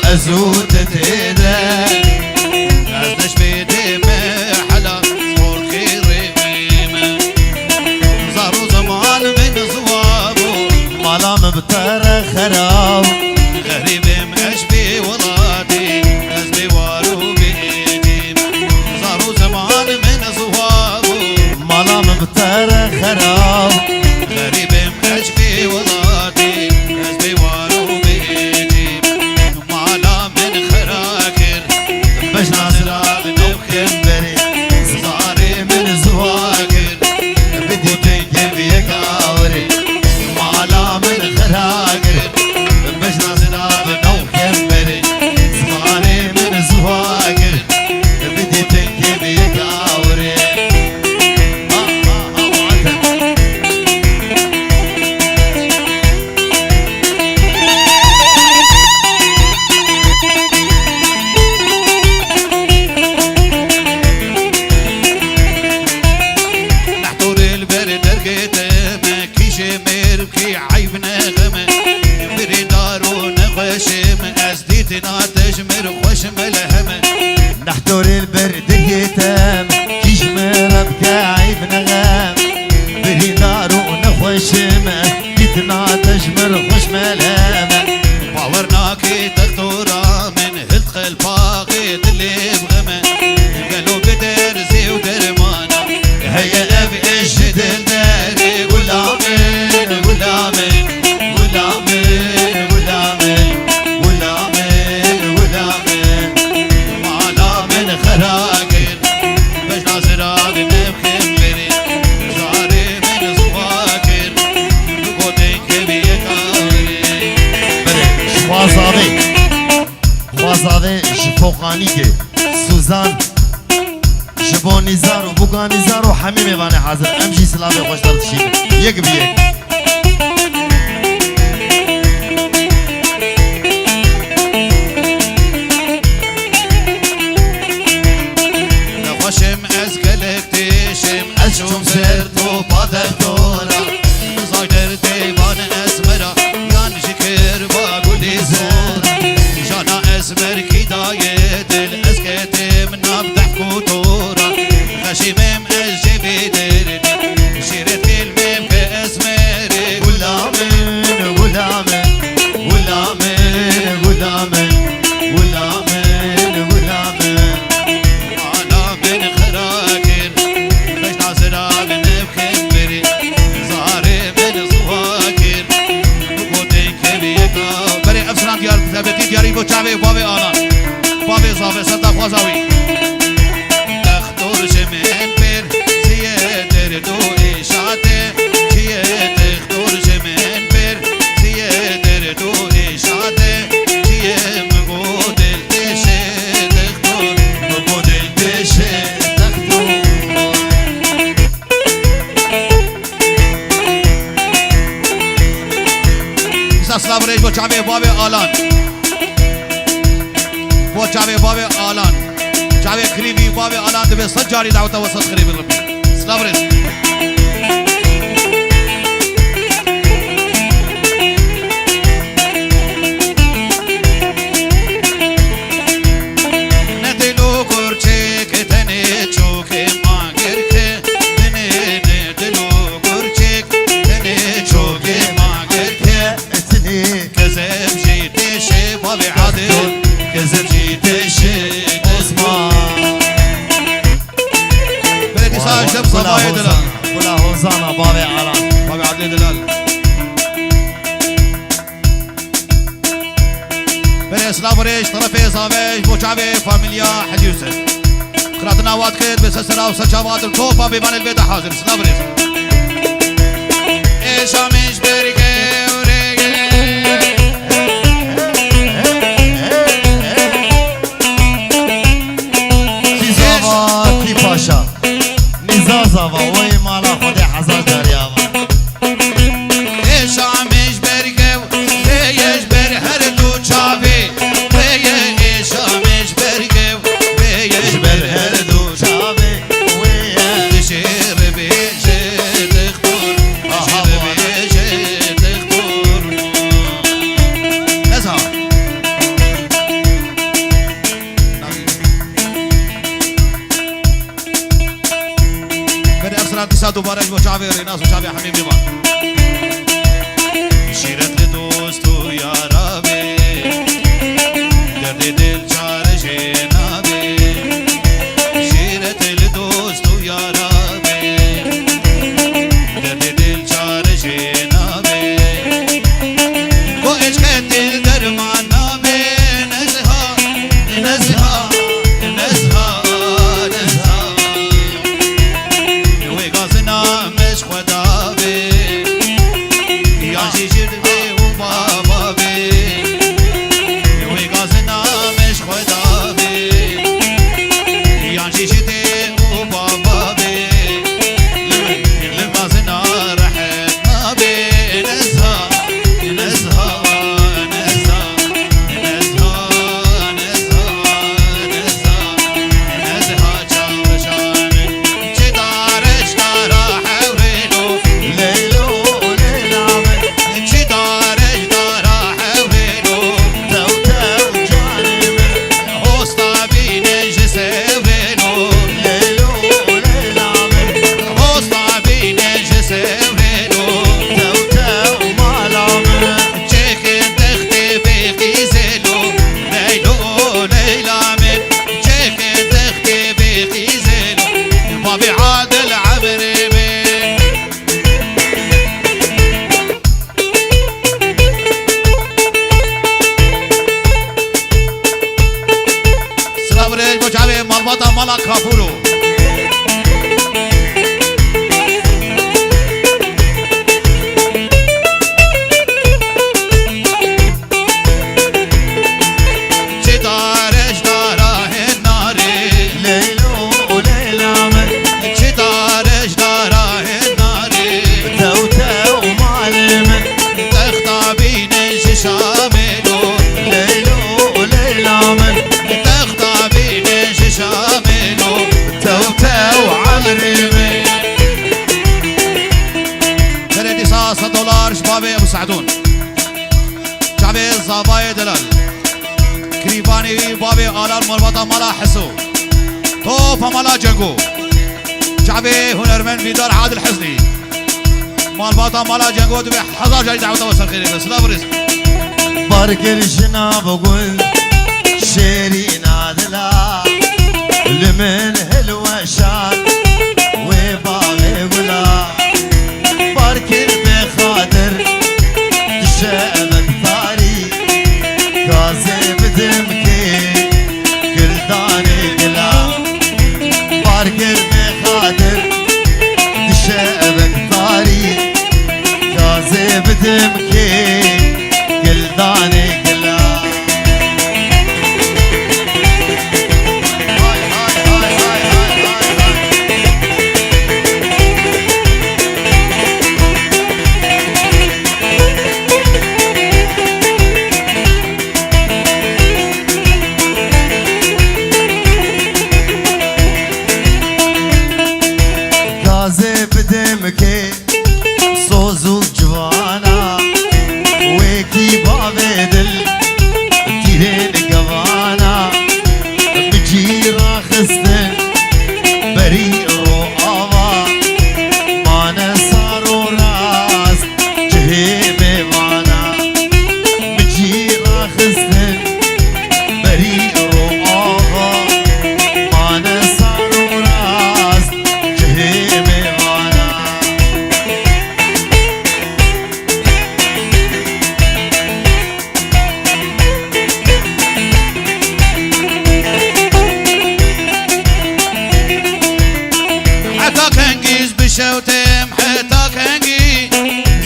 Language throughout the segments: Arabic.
أزود تتيدا أزدش بيدي محلا صور كريمة زارو زمان من زوابو ملام بتر خراب غريب مشبي ولادي أزبي وارو بيدي زارو زمان من زوابو ملام بتر خراب غريب مشبي ولادي أزبي وارو بيدي مالا من خراكر باش ناصرا نوخم بري صاري من زواكر بدي تنجب يكاوري مالا من خراكر باش ناصرا نوخم بري صاري من زواكر بدي تنجب يكاوري تجمر خوش ملهمة نحتور البرد يتام تجمر بكاعي بنغام بري نار ونخوشمة جيتنا تجمر خوش ملهمة باورناكي دكتورة من هلق الباقي اللي بغمة قالوا بدرزي ودرمانة هيا ابي ايش دلداري غلامي غلامي غلامي خراقر باش ناصرا بنبخم بري زاري من زواكر بقودين كبير كاري بري خوازاوي جفوقانيكي سوزان جبونيزار و بوغانيزار و حميمي باني حاضر امشي سلامي خوش ترتشيك يك بيك شم از کلکتشم از شم سرتو با دکتورا زایدر دیوان اسمرا یان شکر با گلی زورا جانا اسمر کی دای دل از کتم نبدح کتورا خشیمم از جبی دردی شیرت کلمم که اسمری غلامن غلامن غلامن غلامن غلامن غلامن دیاری با چاوی بابی آنان بابی زاوی سرده خوازاوی دختور شمین پر زیه در دو ایشاده چیه دختور شمین پر زیه در دو ایشاده چیه مگو دل دشه دختور مگو دل دشه دختور ایسا سلام ریش با چاوی بابی آلان با جاوی بابی آلان جاوی کریمی بابی آلان دبی صد جاری دعوت و صد خریبی ربی سلام ریز ندلو گرچه که تنه چوکه مانگر که تنه ندلو گرچه تنه چوکه مانگر که تنه کزم جیده شه بابی عادل كزر جيتشي اسمان بلدي ساجد بصبايا دلال ولا هوزانا بابي علان بابي عبد دلال بلي اسلام ريش طرفي صابيش بوشعبي فاميليا حد يوسف قراتنا واد كيد بسسرا وسجابات الكوبا بيبان البيت حاضر اسلام ريش ايشا مش بريكي پاشا نیزازاوا وی مالا خودی حزار دریاوا ایشامش برگه ویش بر هر دو چاوی ایشامش برگه ویش بر هر دو چاوی ویش شیر بیشه دختور شیر بیشه شعبي ريناس وشعبي حميم ديوان شيرت لدوستو يا ربي دردي دل شارجي نابي شيرت لدوستو يا ربي دردي دل شارجي نابي كو عشقت الدرمان نابي نزها نزها نزها نزها ويقازنا مش خدا بي يانشي جربي وبابا بي ويقازنا مش خدا بي يانشي جربي وبابا بي لقازنا رحمنا بي نزها نزها نزها نزها نزها نزها نزها شامشان شدار شدار حورينو ليلو وليلامن شدار شدار حورينو تو تو جانمن هوستا بين جسورينو ليلو وليلامن هوستا بين جسورينو تو تو مالامن چکن تختی بیقی زلو لیلو لیلا من چکن تختی بیقی زلو بابی عادل عمري من سلام ريج بوچاوي مالباتا مالا كافورو چدارش داره ناری ليلو وليلامن چدارش داره ناری تو تو مالمن تختا بینش شاملو ليلو وليلامن تختا بینش شاملو تو تو عمرمن كريدي صاصة دولار شبابي ابو سعدون شعبي الزبايا دلال كريباني بابي آلال مربطة مالا حسو توفا مالا جنگو شعبي هنرمن فيدار عادل حسني مربطة مالا جنگو تبي حزار جاي دعوة وصل خيري بس لا بريز بارك الجناب وقول شيري نادلا لمن هلوى شاد وباغي ولا بارك بخاطر تشابك ثاري كازي بدمكي كل داني قلا بارك بخاطر تشابك ثاري كازي بدمكي كل داني قلا هاي هاي هاي هاي هاي هاي كازي بدمكي صوزو جوانا ويكي بابدل تيرين قوانا بجي راخستن بريء رؤوا ما نصارو راس جهيمي وانا بجي راخستن بريء رؤوا ما نصارو راس جهيمي وانا حتى كنجيز بشوتم حتى كنجي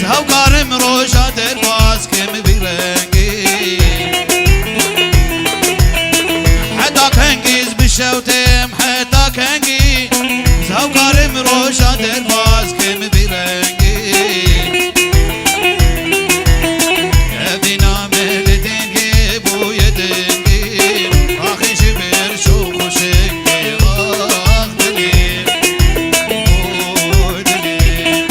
زهو قارم روشا درباز كم بيرنجي حتى كنجيز بشوتم حتى كنجي زهو قارم روشا درباز كم بيرنجي ابينا ملدنجي بو يدنجي اخي شبر شو خوشنجي اخ دليل ودليل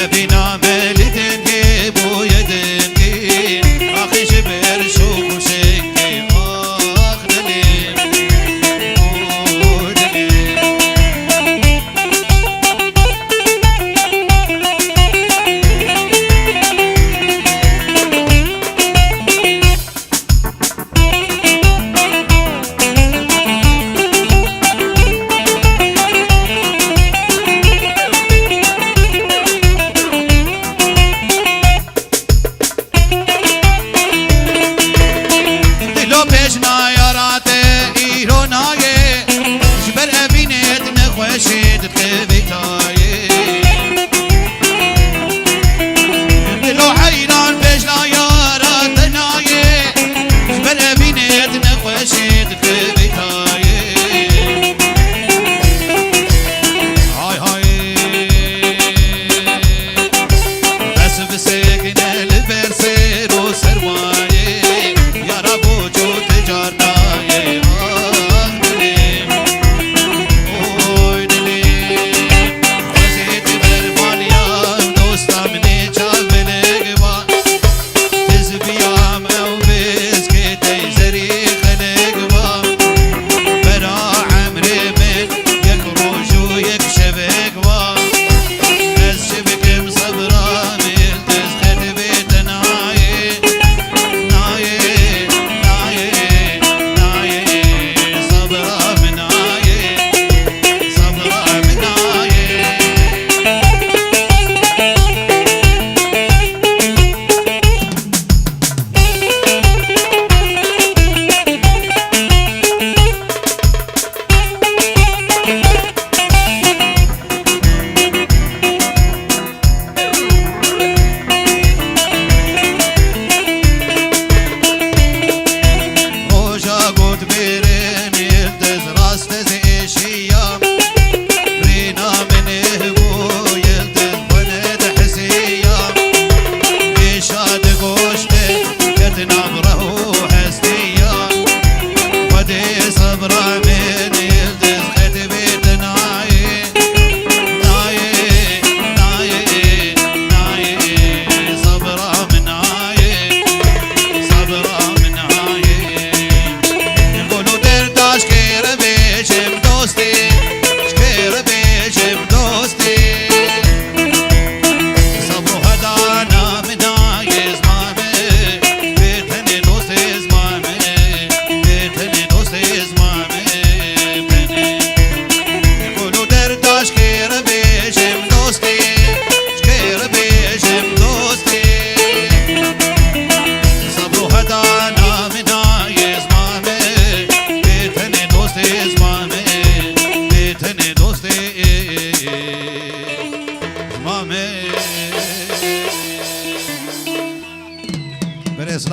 ابينا ملدنجي بو يدنجي اخي شبر شو خوشنجي اخ دليل ودليل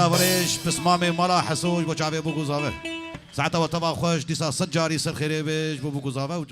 وريش بسمامي ملا حسوج بو چاوي بو گزاوه ساعتها وطبع خوش ديسا سجاري سر خيري بيج بو گزاوه